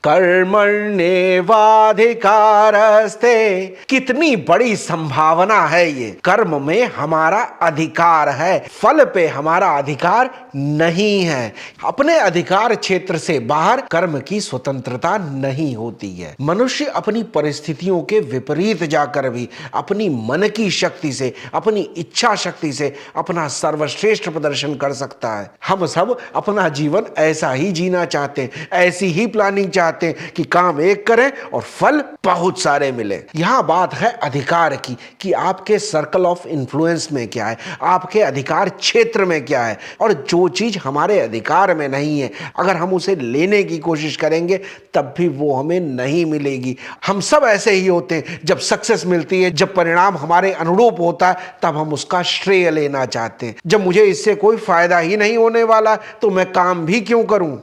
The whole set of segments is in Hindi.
कर्मण्येवाधिकारस्ते। कितनी बड़ी संभावना है ये। कर्म में हमारा अधिकार है, फल पे हमारा अधिकार नहीं है। अपने अधिकार क्षेत्र से बाहर कर्म की स्वतंत्रता नहीं होती है। मनुष्य अपनी परिस्थितियों के विपरीत जाकर भी अपनी मन की शक्ति से, अपनी इच्छा शक्ति से अपना सर्वश्रेष्ठ प्रदर्शन कर सकता है। हम सब अपना जीवन ऐसा ही जीना चाहते हैं, ऐसी ही प्लानिंग चाहते हैं कि काम एक करें और फल बहुत सारे मिले। यहां बात है अधिकार की कि आपके सर्कल ऑफ इन्फ्लुएंस में क्या है, आपके अधिकार क्षेत्र में क्या है। और जो चीज हमारे अधिकार में नहीं है, अगर हम उसे लेने की कोशिश करेंगे तब भी वो हमें नहीं मिलेगी। हम सब ऐसे ही होते हैं, जब सक्सेस मिलती है, जब परिणाम हमारे अनुरूप होता है, तब हम उसका श्रेय लेना चाहते हैं। जब मुझे इससे कोई फायदा ही नहीं होने वाला तो मैं काम भी क्यों करूं।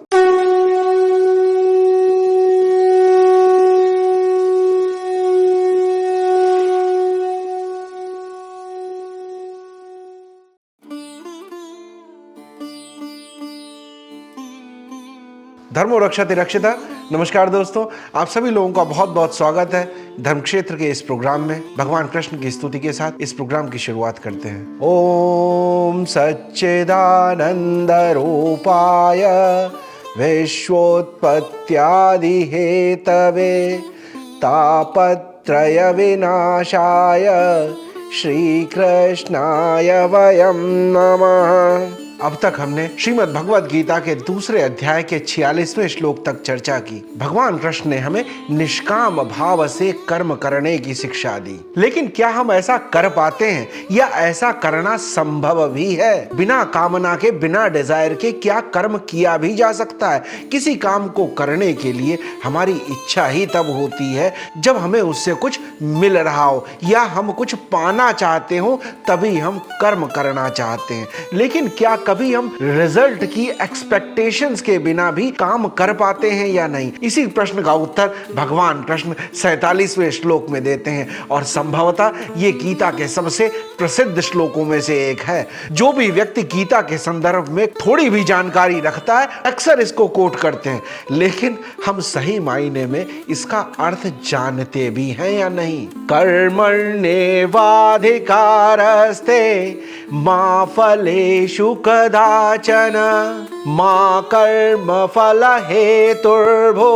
धर्मो रक्षते रक्षिता। नमस्कार दोस्तों, आप सभी लोगों का बहुत बहुत स्वागत है धर्म क्षेत्र के इस प्रोग्राम में। भगवान कृष्ण की स्तुति के साथ इस प्रोग्राम की शुरुआत करते हैं। ओम सच्चिदानंद रूपाय विश्वोत्पत्त्यादि हेतवे तापत्रय विनाशाय श्री कृष्णाय वयं नमः। अब तक हमने श्रीमद् भगवद गीता के दूसरे अध्याय के 46वें श्लोक तक चर्चा की। भगवान कृष्ण ने हमें निष्काम भाव से कर्म करने की शिक्षा दी। लेकिन क्या हम ऐसा कर पाते हैं, या ऐसा करना संभव भी है? बिना कामना के, बिना डिजायर के क्या कर्म किया भी जा सकता है? किसी काम को करने के लिए हमारी इच्छा ही तब होती है जब हमें उससे कुछ मिल रहा हो, या हम कुछ पाना चाहते हो, तभी हम कर्म करना चाहते हैं। लेकिन क्या कभी हम रिजल्ट की एक्सपेक्टेशंस के बिना भी काम कर पाते हैं या नहीं? इसी प्रश्न का उत्तर भगवान कृष्ण 47वें श्लोक में देते हैं, और संभवतः ये गीता के सबसे प्रसिद्ध श्लोकों में से एक है। जो भी व्यक्ति गीता के संदर्भ में थोड़ी भी जानकारी रखता है अक्सर इसको कोट करते हैं, लेकिन हम सही मायने में इसका अर्थ जानते भी हैं या नहीं? कर्मण्येवाधिकारस्ते मा फलेषु कदाचन मा कर्म फल हेतुर्भो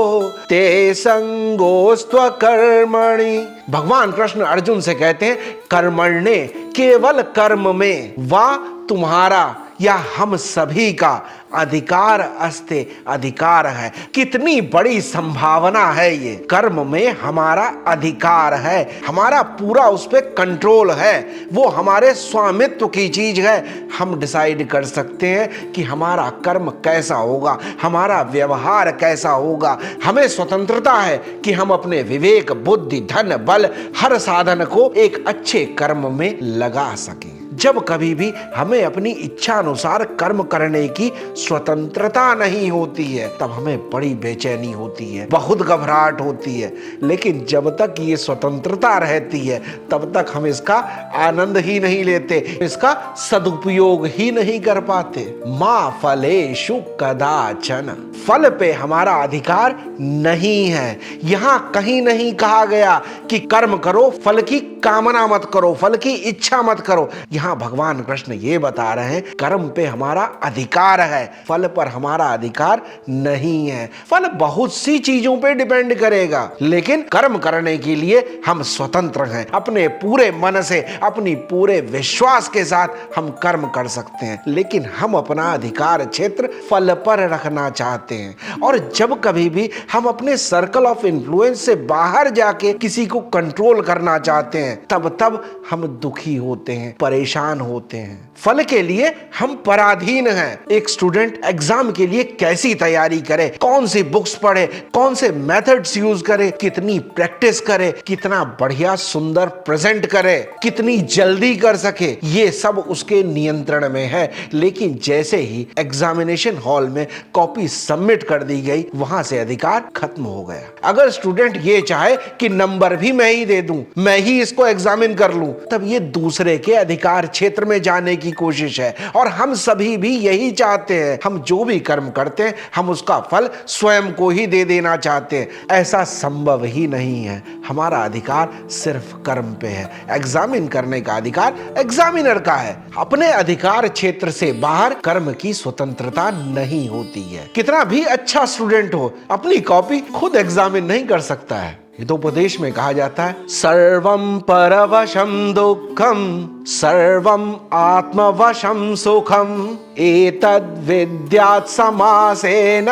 ते संगोस्त्व कर्मणि। भगवान कृष्ण अर्जुन से कहते हैं, कर्मण्ये, केवल कर्म में, वा तुम्हारा या हम सभी का, अधिकार अस्ते, अधिकार है। कितनी बड़ी संभावना है ये। कर्म में हमारा अधिकार है, हमारा पूरा उस पर कंट्रोल है, वो हमारे स्वामित्व की चीज है। हम डिसाइड कर सकते हैं कि हमारा कर्म कैसा होगा, हमारा व्यवहार कैसा होगा। हमें स्वतंत्रता है कि हम अपने विवेक, बुद्धि, धन, बल, हर साधन को एक अच्छे कर्म में लगा सकें। जब कभी भी हमें अपनी इच्छा अनुसार कर्म करने की स्वतंत्रता नहीं होती है, तब हमें बड़ी बेचैनी होती है, बहुत घबराहट होती है। लेकिन जब तक ये स्वतंत्रता रहती है तब तक हम इसका आनंद ही नहीं लेते, इसका सदुपयोग ही नहीं कर पाते। मा फलेषु कदाचन, फल पे हमारा अधिकार नहीं है। यहाँ कहीं नहीं कहा गया कि कर्म करो, फल की कामना मत करो, फल की इच्छा मत करो। यहाँ भगवान कृष्ण ये बता रहे हैं, कर्म पे हमारा अधिकार है, फल पर हमारा अधिकार नहीं है। फल बहुत सी चीजों पे डिपेंड करेगा, लेकिन कर्म करने के लिए हम स्वतंत्र हैं। अपने पूरे मन से, अपनी पूरे विश्वास के साथ हम कर्म कर सकते हैं, लेकिन हम अपना अधिकार क्षेत्र फल पर रखना चाहते हैं। और जब कभी भी हम अपने सर्कल ऑफ इन्फ्लुएंस से बाहर जाके किसी को कंट्रोल करना चाहते हैं, तब हम दुखी होते हैं, परेशान होते हैं। फल के लिए हम पराधीन हैं। एक स्टूडेंट एग्जाम के लिए कैसी तैयारी करे, कौन सी बुक्स पढ़े, कौन से मेथड्स यूज करे, कितनी प्रैक्टिस करे, कितना बढ़िया सुंदर प्रेजेंट करे, कितनी जल्दी कर सके, ये सब उसके नियंत्रण में है। लेकिन जैसे ही एग्जामिनेशन हॉल में कॉपी सबमिट कर दी गई, वहां से अधिकार खत्म हो गया। अगर स्टूडेंट ये चाहे कि नंबर भी मैं ही दे दूं, मैं ही इसको एग्जामिन कर लूं, तब ये दूसरे के अधिकार क्षेत्र में जाने की की कोशिश है और हम सभी भी यही चाहते हैं। हम जो भी कर्म करते हैं हम उसका फल स्वयं को ही दे देना चाहते हैं। ऐसा संभव ही नहीं है। हमारा अधिकार सिर्फ कर्म पे है। एग्जामिन करने का अधिकार एग्जामिनर का है। अपने अधिकार क्षेत्र से बाहर कर्म की स्वतंत्रता नहीं होती है। कितना भी अच्छा स्टूडेंट हो, अपनी कॉपी खुद एग्जामिन नहीं कर सकता है। हितोपदेश में कहा जाता है, सर्वम परवशम दुःखम सर्वम आत्मवशम सुखम एतद् विद्यात् समासेन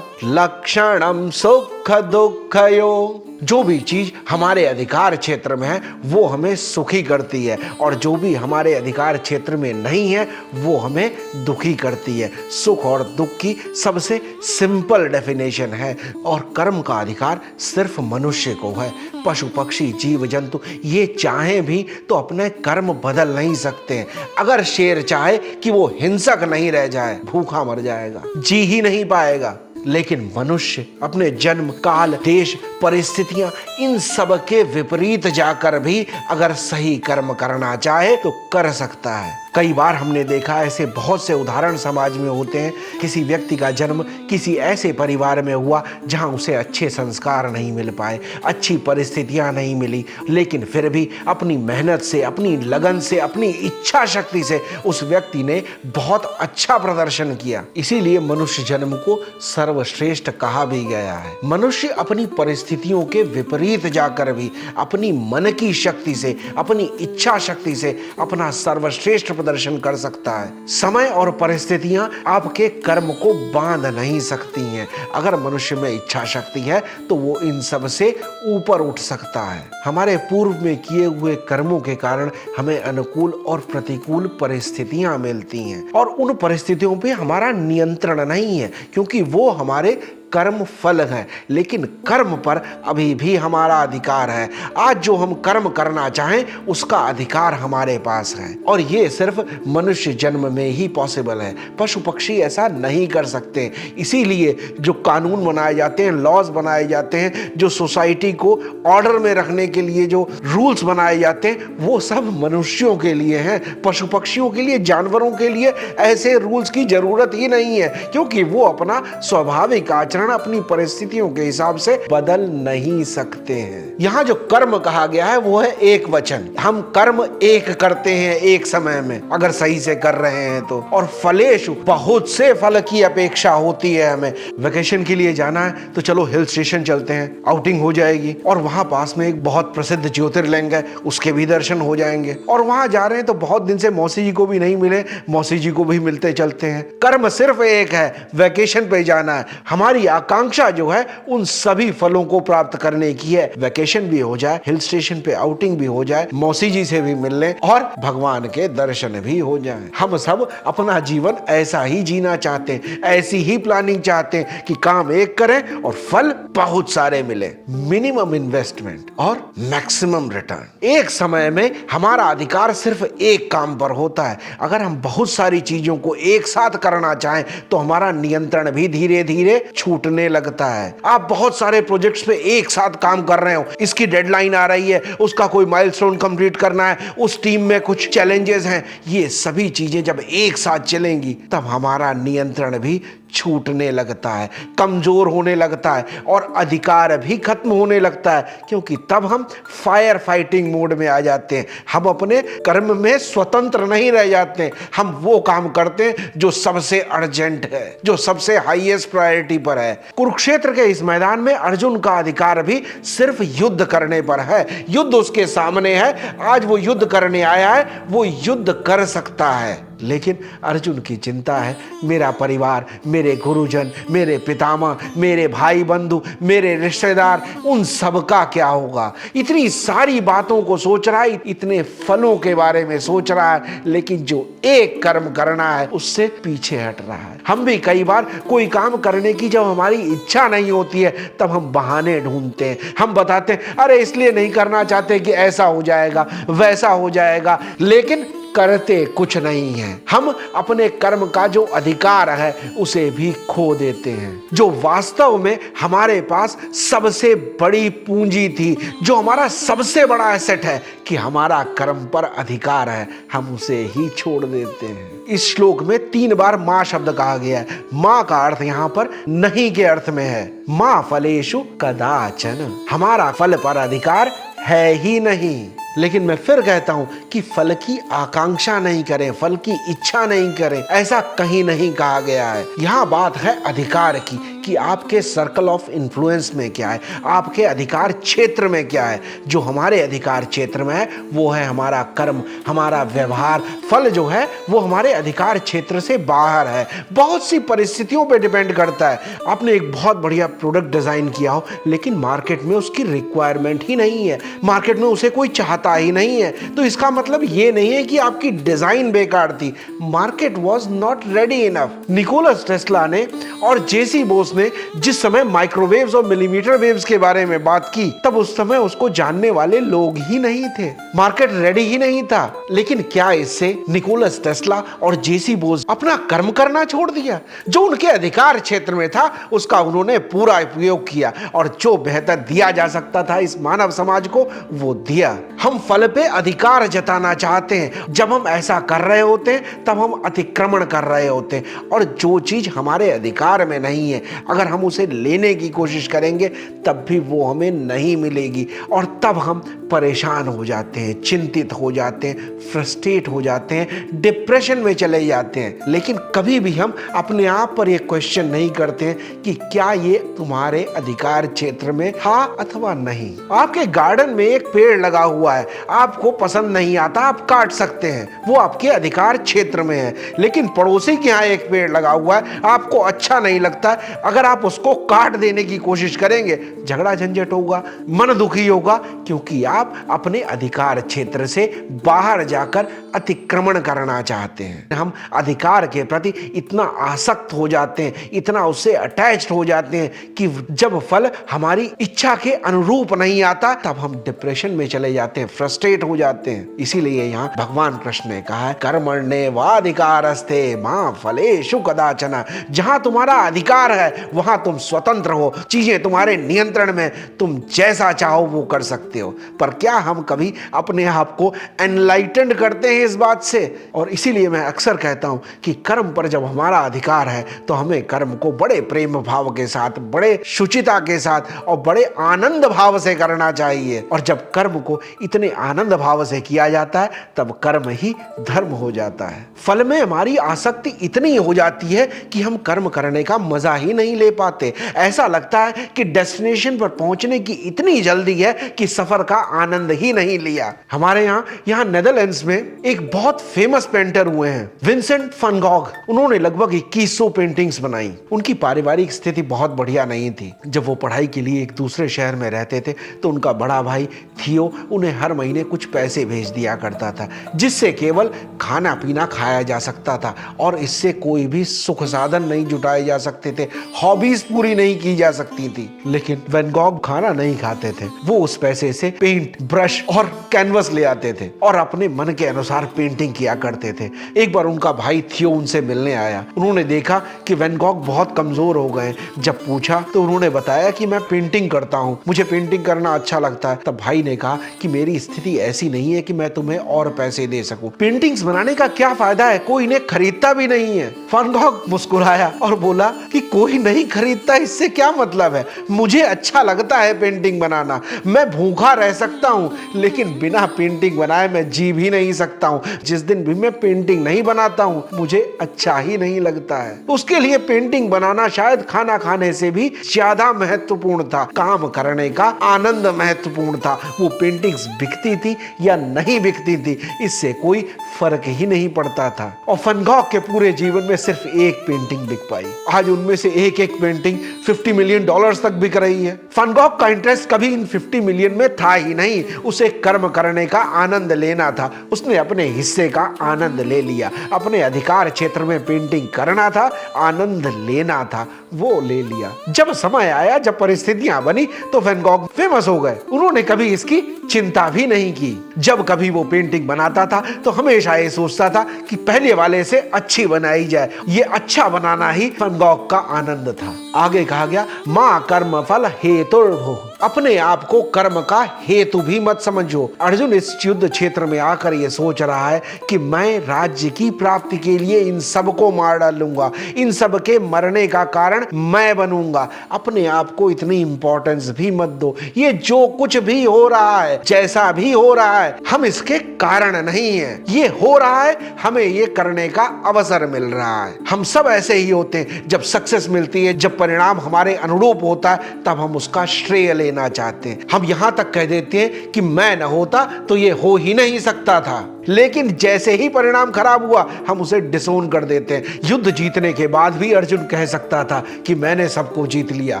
लक्षणम सुख दुःखयो। जो भी चीज हमारे अधिकार क्षेत्र में है वो हमें सुखी करती है और जो भी हमारे अधिकार क्षेत्र में नहीं है वो हमें दुखी करती है। सुख और दुख की सबसे सिंपल डेफिनेशन है। और कर्म का अधिकार सिर्फ मनुष्य को है। पशु पक्षी जीव जंतु ये चाहे भी तो अपने कर्म बदल नहीं सकते। अगर शेर चाहे कि वो हिंसक नहीं रह जाए, भूखा मर जाएगा, जी ही नहीं पाएगा। लेकिन मनुष्य अपने जन्म काल देश परिस्थितियां इन सब के विपरीत जाकर भी अगर सही कर्म करना चाहे तो कर सकता है। कई बार हमने देखा ऐसे बहुत से उदाहरण समाज में होते हैं। किसी व्यक्ति का जन्म किसी ऐसे परिवार में हुआ जहां उसे अच्छे संस्कार नहीं मिल पाए, अच्छी परिस्थितियां नहीं मिली, लेकिन फिर भी अपनी मेहनत से, अपनी लगन से, अपनी इच्छा शक्ति से उस व्यक्ति ने बहुत अच्छा प्रदर्शन किया। इसीलिए मनुष्य जन्म को सर्वश्रेष्ठ कहा भी गया है। मनुष्य अपनी परिस्थितियों के विपरीत जाकर भी अपनी मन की शक्ति से, अपनी इच्छा शक्ति से अपना सर्वश्रेष्ठ प्रदर्शन कर सकता है। समय और परिस्थितियां आपके कर्म को बांध नहीं सकती हैं। अगर मनुष्य में इच्छा शक्ति है तो वो इन सब से ऊपर उठ सकता है। हमारे पूर्व में किए हुए कर्मों के कारण हमें अनुकूल और प्रतिकूल परिस्थितियां मिलती हैं और उन परिस्थितियों पे हमारा नियंत्रण नहीं है क्योंकि वो हमारे कर्म फल है। लेकिन कर्म पर अभी भी हमारा अधिकार है। आज जो हम कर्म करना चाहें उसका अधिकार हमारे पास है और ये सिर्फ मनुष्य जन्म में ही पॉसिबल है। पशु पक्षी ऐसा नहीं कर सकते। इसीलिए जो कानून बनाए जाते हैं, लॉज बनाए जाते हैं, जो सोसाइटी को ऑर्डर में रखने के लिए जो रूल्स बनाए जाते हैं वो सब मनुष्यों के लिए हैं। पशु पक्षियों के लिए, जानवरों के लिए ऐसे रूल्स की जरूरत ही नहीं है क्योंकि वो अपना स्वाभाविक आचरण अपनी परिस्थितियों के हिसाब से बदल नहीं सकते हैं। यहाँ जो कर्म कहा गया है वो है एक वचन। हम कर्म एक करते हैं एक समय में अगर सही से कर रहे हैं तो। और फलेषु, बहुत से फल की अपेक्षा होती है हमें। वेकेशन के लिए जाना है तो चलो हिल स्टेशन चलते हैं, आउटिंग हो जाएगी और वहां पास में एक बहुत प्रसिद्ध ज्योतिर्लिंग है, उसके भी दर्शन हो जाएंगे। और वहां जा रहे हैं तो बहुत दिन से मौसी जी को भी नहीं मिले, मौसी जी को भी मिलते चलते हैं। कर्म सिर्फ एक है, वेकेशन पे जाना है। हमारी आकांक्षा जो है उन सभी फलों को प्राप्त करने की है। वेकेशन भी हो जाए, हिल स्टेशन पे आउटिंग भी हो जाए, मौसी जी से भी मिल लें और भगवान के दर्शन भी हो जाएं। हम सब अपना जीवन ऐसा ही जीना चाहते हैं, ऐसी ही प्लानिंग चाहते हैं कि काम एक करें और फल बहुत सारे मिले। मिनिमम इन्वेस्टमेंट और मैक्सिमम रिटर्न। एक समय में हमारा अधिकार सिर्फ एक काम पर होता है। अगर हम बहुत सारी चीजों को एक साथ करना चाहें तो हमारा नियंत्रण भी धीरे धीरे छूटने लगता है। आप बहुत सारे प्रोजेक्ट्स पे एक साथ काम कर रहे हो, इसकी डेडलाइन आ रही है, उसका कोई माइलस्टोन कंप्लीट करना है, उस टीम में कुछ चैलेंजेस हैं, ये सभी चीजें जब एक साथ चलेंगी तब हमारा नियंत्रण भी छूटने लगता है, कमजोर होने लगता है और अधिकार भी खत्म होने लगता है क्योंकि तब हम फायर फाइटिंग मोड में आ जाते हैं। हम अपने कर्म में स्वतंत्र नहीं रह जाते। हम वो काम करते हैं जो सबसे अर्जेंट है, जो सबसे हाईएस्ट प्रायोरिटी पर है। कुरुक्षेत्र के इस मैदान में अर्जुन का अधिकार भी सिर्फ युद्ध करने पर है। युद्ध उसके सामने है, आज वो युद्ध करने आया है, वो युद्ध कर सकता है। लेकिन अर्जुन की चिंता है मेरा परिवार, मेरे गुरुजन, मेरे पितामह, मेरे भाई बंधु, मेरे रिश्तेदार, उन सब का क्या होगा। इतनी सारी बातों को सोच रहा है, इतने फलों के बारे में सोच रहा है, लेकिन जो एक कर्म करना है उससे पीछे हट रहा है। हम भी कई बार कोई काम करने की जब हमारी इच्छा नहीं होती है तब हम बहाने ढूंढते हैं। हम बताते हैं अरे इसलिए नहीं करना चाहते कि ऐसा हो जाएगा, वैसा हो जाएगा। लेकिन करते कुछ नहीं है। हम अपने कर्म का जो अधिकार है उसे भी खो देते हैं। जो वास्तव में हमारे पास सबसे बड़ी पूंजी थी, जो हमारा सबसे बड़ा एसेट है कि हमारा कर्म पर अधिकार है, हम उसे ही छोड़ देते हैं। इस श्लोक में 3 बार मां शब्द कहा गया है। मां का अर्थ यहां पर नहीं के अर्थ में है। मां फलेषु कदाचन, हमारा फल पर अधिकार है ही नहीं। लेकिन मैं फिर कहता हूं कि फल की आकांक्षा नहीं करें, फल की इच्छा नहीं करें, ऐसा कहीं नहीं कहा गया है। यहां बात है अधिकार की कि आपके सर्कल ऑफ इन्फ्लुएंस में क्या है, आपके अधिकार क्षेत्र में क्या है। जो हमारे अधिकार क्षेत्र में है वो है हमारा कर्म, हमारा व्यवहार। फल जो है वो हमारे अधिकार क्षेत्र से बाहर है। बहुत सी परिस्थितियों पे डिपेंड करता है। आपने एक बहुत बढ़िया प्रोडक्ट डिजाइन किया हो लेकिन मार्केट में उसकी रिक्वायरमेंट ही नहीं है, मार्केट में उसे कोई चाहता ही नहीं है, तो इसका मतलब ये नहीं है कि आपकी डिजाइन बेकार थी। Market was not ready enough. Nicholas Tesla ने और जेसी बोस ने जिस समय माइक्रोवेव्स और मिलीमीटर वेव्स के बारे में बात की, तब उस समय उसको जानने वाले लोग ही नहीं थे, मार्केट रेडी ही नहीं था। लेकिन क्या इससे निकोलस टेस्ला और जेसी बोस अपना कर्म करना छोड़ दिया? जो उनके अधिकार क्षेत्र में था उसका उन्होंने पूरा उपयोग किया और जो बेहतर दिया जा सकता था इस मानव समाज को वो दिया। हम फल पे अधिकार जताना चाहते हैं। जब हम ऐसा कर रहे होते हैं तब हम अतिक्रमण कर रहे होते हैं, और जो चीज हमारे अधिकार में नहीं है अगर हम उसे लेने की कोशिश करेंगे तब भी वो हमें नहीं मिलेगी, और तब हम परेशान हो जाते हैं, चिंतित हो जाते हैं, फ्रस्ट्रेट हो जाते हैं, डिप्रेशन में चले जाते हैं। लेकिन कभी भी हम अपने आप पर यह क्वेश्चन नहीं करते हैं कि क्या ये तुम्हारे अधिकार क्षेत्र में था अथवा नहीं। आपके गार्डन में एक पेड़ लगा हुआ है, आपको पसंद नहीं आता, आप काट सकते हैं, वो आपके अधिकार क्षेत्र में है। लेकिन पड़ोसी के यहाँ एक पेड़ लगा हुआ है, आपको अच्छा नहीं लगता, अगर आप उसको काट देने की कोशिश करेंगे झगड़ा झंझट होगा, मन दुखी होगा, क्योंकि आप अपने अधिकार क्षेत्र से बाहर जाकर अतिक्रमण करना चाहते हैं। हम अधिकार के प्रति इतना आसक्त हो जाते हैं, इतना उससे अटैच्ड हो जाते हैं कि जब फल हमारी इच्छा के अनुरूप नहीं आता तब हम डिप्रेशन में चले जाते हैं, फ्रस्ट्रेट हो जाते हैं। इसीलिए यहाँ भगवान कृष्ण ने कहा है कर्मण्येवाधिकारस्ते मा फलेषु कदाचन। जहां तुम्हारा अधिकार है वहां तुम स्वतंत्र हो, चीजें तुम्हारे नियंत्रण में, तुम जैसा चाहो वो कर सकते हो। पर क्या हम कभी अपने आप को एनलाइटेंड करते हैं इस बात से? और इसीलिए मैं अक्सर कहता हूं कि कर्म पर जब हमारा अधिकार है तो हमें कर्म को बड़े प्रेम भाव के साथ, बड़े शुचिता के साथ और बड़े आनंद भाव से करना चाहिए। और जब कर्म को इतने आनंद भाव से किया जाता है तब कर्म ही धर्म हो जाता है। फल में हमारी आसक्ति इतनी हो जाती है कि हम कर्म करने का मजा ही नहीं ले पाते। ऐसा लगता है कि डेस्टिनेशन पर पहुंचने की इतनी जल्दी है कि सफर का आनंद ही नहीं लिया। हमारे यहाँ नेदरलैंड्स में एक बहुत फेमस पेंटर हुए हैं, विंसेंट फैन गॉग। उन्होंने लगभग 2100 पेंटिंग्स बनाई। उनकी पारिवारिक स्थिति बहुत बढ़िया नहीं थी। जब वो पढ़ाई के लिए एक दूसरे शहर में रहते थे तो उनका बड़ा भाई थियो उन्हें हर महीने कुछ पैसे भेज दिया करता था, जिससे केवल खाना पीना खाया जा सकता था और इससे कोई भी सुख साधन नहीं जुटाए जा सकते थे, हॉबीज पूरी नहीं की जा सकती थी। लेकिन वैन गॉग खाना नहीं खाते थे। वो उस पैसे से पेंट, ब्रश और कैनवस ले आते थे और अपने मन के अनुसार पेंटिंग किया करते थे। एक बार उनका भाई थियो उनसे मिलने आया। उन्होंने देखा कि वैन गॉग बहुत कमजोर हो गए। जब पूछा तो उन्होंने बताया कि मैं पेंटिंग करता हूँ, मुझे पेंटिंग करना अच्छा लगता है। तब भाई ने कहा कि मेरी स्थिति ऐसी नहीं है कि मैं तुम्हें और पैसे दे सकूं। पेंटिंग्स बनाने का क्या फायदा है, कोई इन्हें खरीदता भी नहीं है। वैन गॉग मुस्कुराया और बोला कि कोई नहीं खरीदता इससे क्या मतलब है, मुझे अच्छा लगता है पेंटिंग बनाना। मैं भूखा रह सकता हूँ लेकिन बिना पेंटिंग बनाए मैं जी भी नहीं सकता हूँ। जिस दिन भी मैं पेंटिंग नहीं बनाता हूँ मुझे अच्छा ही नहीं लगता है। उसके लिए पेंटिंग बनाना शायद खाना खाने से भी ज्यादा महत्वपूर्ण था। काम करने का आनंद महत्वपूर्ण था। वो पेंटिंग्स बिकती थी या नहीं बिकती थी इससे कोई फर्क ही नहीं पड़ता था। और वैन गॉग के पूरे जीवन में सिर्फ एक पेंटिंग बिक पाई। आज उनमें से एक एक पेंटिंग $50 मिलियन तक बिक रही है। वैन गॉग का इंटरेस्ट कभी इन 50 मिलियन में था ही नहीं। नहीं, उसे कर्म करने का आनंद लेना था। उसने अपने हिस्से का आनंद ले लिया, अपने अधिकार क्षेत्र में पेंटिंग करना था, आनंद लेना था, वो ले लिया। जब समय आया, जब परिस्थितियां बनी, तो वैन गॉग फेमस हो गए। उन्होंने कभी इसकी चिंता भी नहीं की। जब कभी वो पेंटिंग बनाता था तो हमेशा ये सोचता था कि पहले वाले से अच्छी बनाई जाए। ये अच्छा बनाना ही वैन गॉग का आनंद था। आगे कहा गया, मां कर्म फल हेतुर्भुः, अपने आप को कर्म का हेतु भी मत समझो। अर्जुन इस युद्ध क्षेत्र में आकर ये सोच रहा है कि मैं राज्य की प्राप्ति के लिए इन सबको मार डालूंगा, इन सब के मरने का कारण मैं बनूंगा। अपने आप को इतनी इंपॉर्टेंस भी मत दो। ये जो कुछ भी हो रहा है, जैसा भी हो रहा है, हम इसके कारण नहीं है। ये हो रहा है, हमें ये करने का अवसर मिल रहा है। हम सब ऐसे ही होते हैं। जब सक्सेस मिलती है, जब परिणाम हमारे अनुरूप होता है, तब हम उसका श्रेय लेना चाहते हैं। हम यहां तक कह देते हैं कि मैं न होता तो ये हो ही नहीं सकता था। लेकिन जैसे ही परिणाम खराब हुआ, हम उसे डिसोन कर देते हैं। युद्ध जीतने के बाद भी अर्जुन कह सकता था कि मैंने सबको जीत लिया,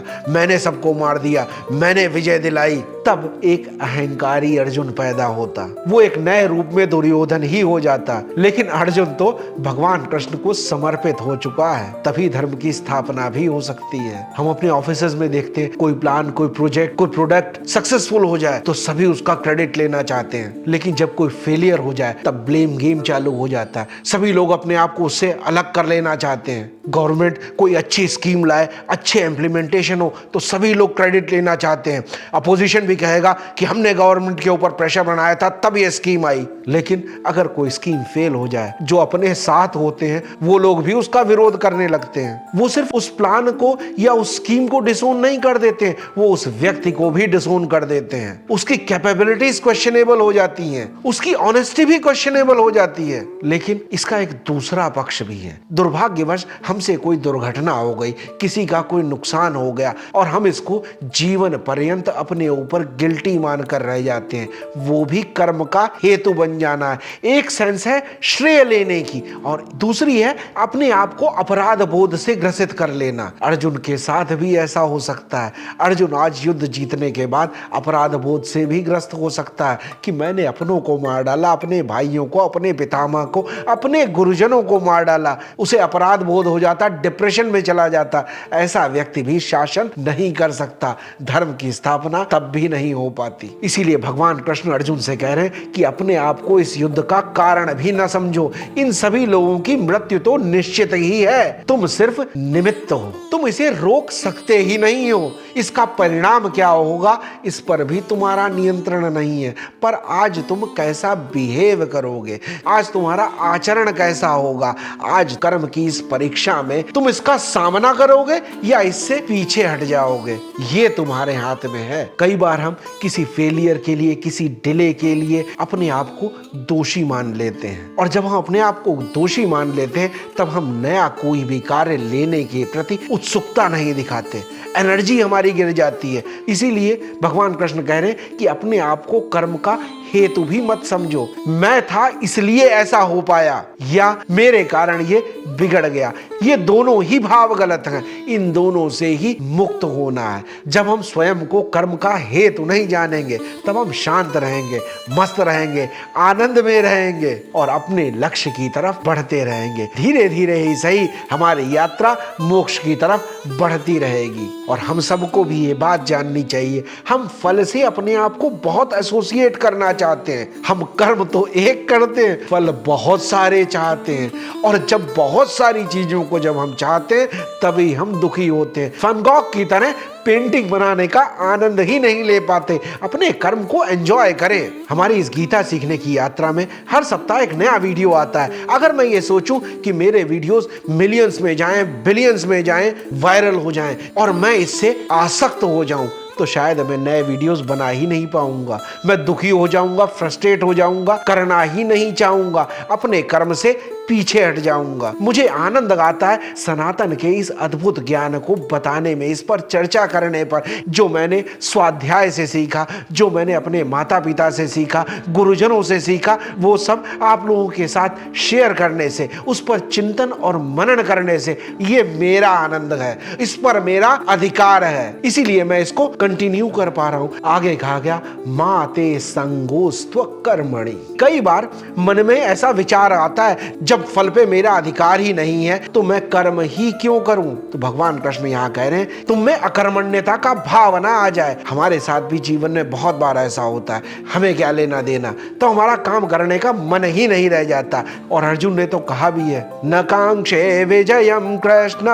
मैंने सबको मार दिया, मैंने विजय दिलाई। तब एक अहंकारी अर्जुन पैदा होता, वो एक नए रूप में दुर्योधन ही हो जाता। लेकिन अर्जुन तो भगवान कृष्ण को समर्पित हो चुका है, तभी धर्म की स्थापना भी हो सकती है। हम अपने ऑफिसेज में देखते हैं, कोई प्लान, कोई प्रोजेक्ट, कोई प्रोडक्ट सक्सेसफुल हो जाए तो सभी उसका क्रेडिट लेना चाहते हैं। लेकिन जब कोई फेलियर हो जाए, तब ब्लेम गेम चालू हो जाता है। सभी लोग अपने आप को उससे अलग कर लेना चाहते हैं। गवर्नमेंट कोई अच्छी स्कीम लाए, अच्छे इम्प्लीमेंटेशन हो, तो सभी लोग क्रेडिट लेना चाहते हैं। अपोजिशन भी कहेगा कि हमने गवर्नमेंट के ऊपर प्रेशर बनाया था, तब ये स्कीम आई। लेकिन अगर कोई स्कीम फेल हो जाए, जो अपने साथ होते हैं वो लोग भी उसका विरोध करने लगते हैं। वो सिर्फ उस प्लान को या उस स्कीम को डिसोन नहीं कर देते हैं, वो उस व्यक्ति को भी डिसोन कर देते हैं। उसकी कैपेबिलिटीज क्वेश्चनेबल हो जाती हैं, उसकी ऑनेस्टी भी क्वेश्चनेबल हो जाती है। लेकिन इसका एक दूसरा पक्ष भी है। दुर्भाग्यवश हमसे कोई दुर्घटना हो गई, किसी का कोई नुकसान हो गया, और हम इसको जीवन पर्यंत अपने ऊपर गिल्टी मानकर रह जाते हैं। वो भी कर्म का हेतु बन जाना है। एक सेंस है श्रेय लेने की, और दूसरी है अपने आप को अपराध बोध से ग्रसित कर लेना। अर्जुन के साथ भी ऐसा हो सकता है। अर्जुन आज युद्ध जीतने के बाद अपराध बोध से भी ग्रस्त हो सकता है कि मैंने अपनों को मार डाला, अपने भाइयों को, अपने पितामह को, अपने गुरुजनों को मार डाला। उसे अपराध बोध हो जाता, डिप्रेशन में चला जाता। ऐसा व्यक्ति भी शासन नहीं कर सकता, धर्म की स्थापना तब भी नहीं हो पाती। इसीलिए भगवान कृष्ण अर्जुन से कह रहे हैं कि अपने आप को इस युद्ध का कारण भी न समझो। इन सभी लोगों की मृत्यु तो निश्चित ही है, तुम सिर्फ निमित्त हो, तुम इसे रोक सकते ही नहीं हो। इसका परिणाम क्या होगा, इस पर भी तुम्हारा नियंत्रण नहीं है। पर आज तुम कैसा बिहेव करोगे, आज तुम्हारा आचरण कैसा होगा, आज कर्म की इस परीक्षा में तुम इसका सामना करोगे या इससे पीछे हट जाओगे, ये तुम्हारे हाथ में है। कई बार हम किसी फेलियर के लिए, किसी डिले के लिए अपने आप को दोषी मान लेते हैं, और जब हम अपने आप को दोषी मान लेते हैं, तब हम नया कोई भी कार्य लेने के प्रति उत्सुकता नहीं दिखाते, एनर्जी हमारी गिर जाती है। इसीलिए भगवान कृष्ण कह रहे हैं कि अपने आप को कर्म का हेतु भी मत समझो। मैं था इसलिए ऐसा हो पाया, या मेरे कारण ये बिगड़ गया, ये दोनों ही भाव गलत हैं। इन दोनों से ही मुक्त होना है। जब हम स्वयं को कर्म का हेतु नहीं जानेंगे, तब हम शांत रहेंगे, मस्त रहेंगे, आनंद में रहेंगे और अपने लक्ष्य की तरफ बढ़ते रहेंगे। धीरे धीरे ही सही हमारी यात्रा मोक्ष की तरफ बढ़ती रहेगी। और हम सबको भी ये बात जाननी चाहिए, हम फल से अपने आप को बहुत एसोसिएट करना चाहते हैं। हम कर्म तो एक करते हैं, फल बहुत सारे चाहते हैं, और जब बहुत सारी चीजों को जब हम चाहते हैं, तभी हम दुखी होते हैं। वैन गॉग की तरह पेंटिंग बनाने का आनंद ही नहीं ले पाते। अपने कर्म को एंजॉय करें। हमारी इस गीता सीखने की यात्रा में हर सप्ताह एक नया वीडियो आता है। अगर मैं ये सोचूं कि मेरे वीडियोस मिलियंस में जाएं, बिलियंस में जाएं, वायरल हो जाएं, और मैं इससे आसक्त हो जाऊं, तो शायद मैं नए वीडियोस बना ही नहीं पाऊंगा। मैं दुखी हो जाऊंगा, फ्रस्ट्रेट हो जाऊंगा, करना ही नहीं चाहूंगा। अपने कर्म से पीछे हट जाऊंगा। मुझे आनंद आता है सनातन के इस अद्भुत ज्ञान को बताने में, इस पर चर्चा करने पर। जो मैंने स्वाध्याय से सीखा, जो मैंने अपने माता पिता से सीखा, गुरुजनों से सीखा, वो सब आप लोगों के साथ शेयर करने से, उस पर चिंतन और मनन करने से, ये मेरा आनंद है, इस पर मेरा अधिकार है। इसीलिए मैं इसको कंटिन्यू कर पा रहा हूं। आगे कहा गया माते संगोस्त्व कर्मणि। कई बार मन में ऐसा विचार आता है, जब फल पे मेरा अधिकार ही नहीं है तो मैं कर्म ही क्यों करूं। तो भगवान कृष्ण यहां कह रहे हैं तुम में अकर्मण्यता का भावना आ जाए। हमारे साथ भी जीवन में बहुत बार ऐसा होता है, हमें क्या लेना देना, तो हमारा काम करने का मन ही नहीं रह जाता। और अर्जुन ने तो कहा भी है, न कांक्षे विजयम कृष्ण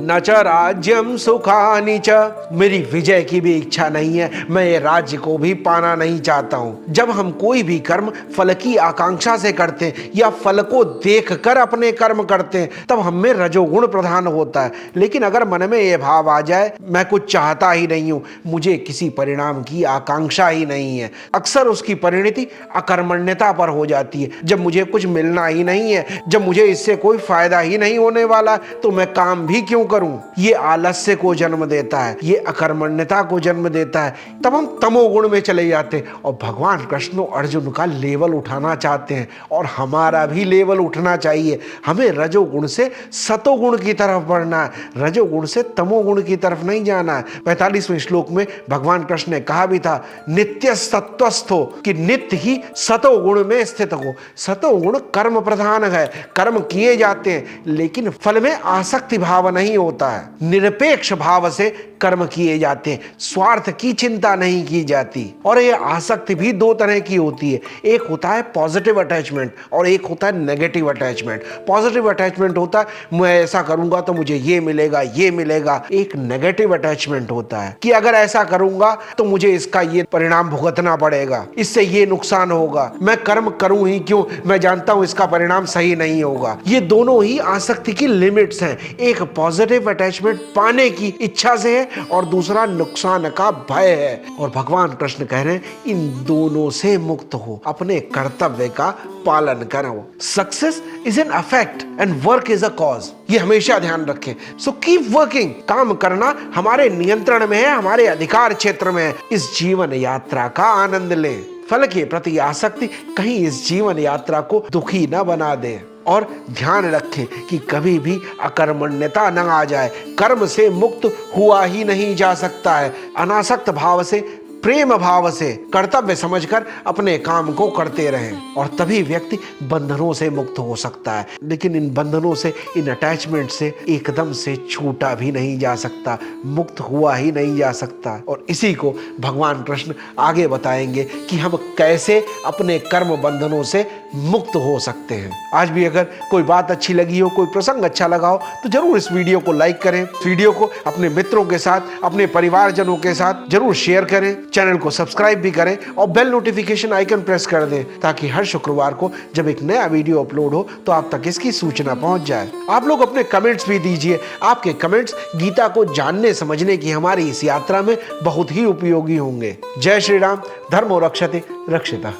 न च राज्यम सुखानि च। मेरी विजय की भी इच्छा नहीं है, मैं ये राज्य को भी पाना नहीं चाहता हूं। जब हम कोई भी कर्म फल की आकांक्षा से करते हैं या फल को देखकर अपने कर्म करते हैं, तब हम में रजोगुण प्रधान होता है। लेकिन अगर मन में यह भाव आ जाए मैं कुछ चाहता ही नहीं हूं, मुझे किसी परिणाम की आकांक्षा ही नहीं है, अक्सर उसकी परिणति अकर्मण्यता पर हो जाती है। जब मुझे कुछ मिलना ही नहीं है, जब मुझे इससे कोई फायदा ही नहीं होने वाला, तो मैं काम भी क्यों करूं। ये आलस्य को जन्म देता है, ये अकर्मण्यता को जन्म देता है। तब हम तमोगुण में चले जाते हैं। और भगवान कृष्ण अर्जुन का लेवल उठाना चाहते हैं और हमारा भी लेवल उठना चाहिए। हमें रजोगुण से सतोगुण की तरफ बढ़ना है, रजोगुण से तमोगुण की तरफ नहीं जाना है। 45वें श्लोक में भगवान कृष्ण ने कहा भी था, नित्य सत्वस्थो, कि नित्य ही सतोगुण में स्थित हो। सतोगुण कर्म प्रधान है, कर्म किए जाते हैं लेकिन फल में आसक्ति भाव नहीं होता है। निरपेक्ष भाव से कर्म किए जाते हैं, स्वार्थ की चिंता नहीं की जाती। और ये आसक्ति भी दो तरह की होती है, एक होता है पॉजिटिव अटैचमेंट और एक होता है नेगेटिव अटैचमेंट। पॉजिटिव अटैचमेंट होता है मैं ऐसा करूंगा तो मुझे ये मिलेगा, ये मिलेगा। एक नेगेटिव अटैचमेंट होता है कि अगर ऐसा करूंगा तो मुझे इसका ये परिणाम भुगतना पड़ेगा, इससे ये नुकसान होगा, मैं कर्म करूं ही क्यों, मैं जानता हूं इसका परिणाम सही नहीं होगा। ये दोनों ही आसक्ति की लिमिट्स हैं। एक पॉजिटिव अटैचमेंट पाने की इच्छा से है और दूसरा नुकसान का भय है। और भगवान कृष्ण कह रहे हैं इन दोनों से मुक्त हो, अपने कर्तव्य का पालन करो। Success is an affect and work is a cause, ये हमेशा ध्यान रखें। सो कीप वर्किंग, काम करना हमारे नियंत्रण में है, हमारे अधिकार क्षेत्र में है। इस जीवन यात्रा का आनंद लें। फल के प्रति आसक्ति कहीं इस जीवन यात्रा को दुखी न बना दे। और ध्यान रखें कि कभी भी अकर्मण्यता न आ जाए। कर्म से मुक्त हुआ ही नहीं जा सकता है। अनासक्त भाव से, प्रेम भाव से कर्तव्य समझकर अपने काम को करते रहें और तभी व्यक्ति बंधनों से मुक्त हो सकता है। लेकिन इन बंधनों से, इन अटैचमेंट से एकदम से छूटा भी नहीं जा सकता, मुक्त हुआ ही नहीं जा सकता। और इसी को भगवान कृष्ण आगे बताएंगे कि हम कैसे अपने कर्म बंधनों से मुक्त हो सकते हैं। आज भी अगर कोई बात अच्छी लगी हो, कोई प्रसंग अच्छा लगा हो, तो जरूर इस वीडियो को लाइक करें, वीडियो को अपने मित्रों के साथ, अपने परिवारजनों के साथ जरूर शेयर करें, चैनल को सब्सक्राइब भी करें और बेल नोटिफिकेशन आइकन प्रेस कर दें ताकि हर शुक्रवार को जब एक नया वीडियो अपलोड हो तो आप तक इसकी सूचना पहुंच जाए। आप लोग अपने कमेंट्स भी दीजिए, आपके कमेंट्स गीता को जानने समझने की हमारी इस यात्रा में बहुत ही उपयोगी होंगे। जय श्री राम। धर्मो रक्षते रक्षिता।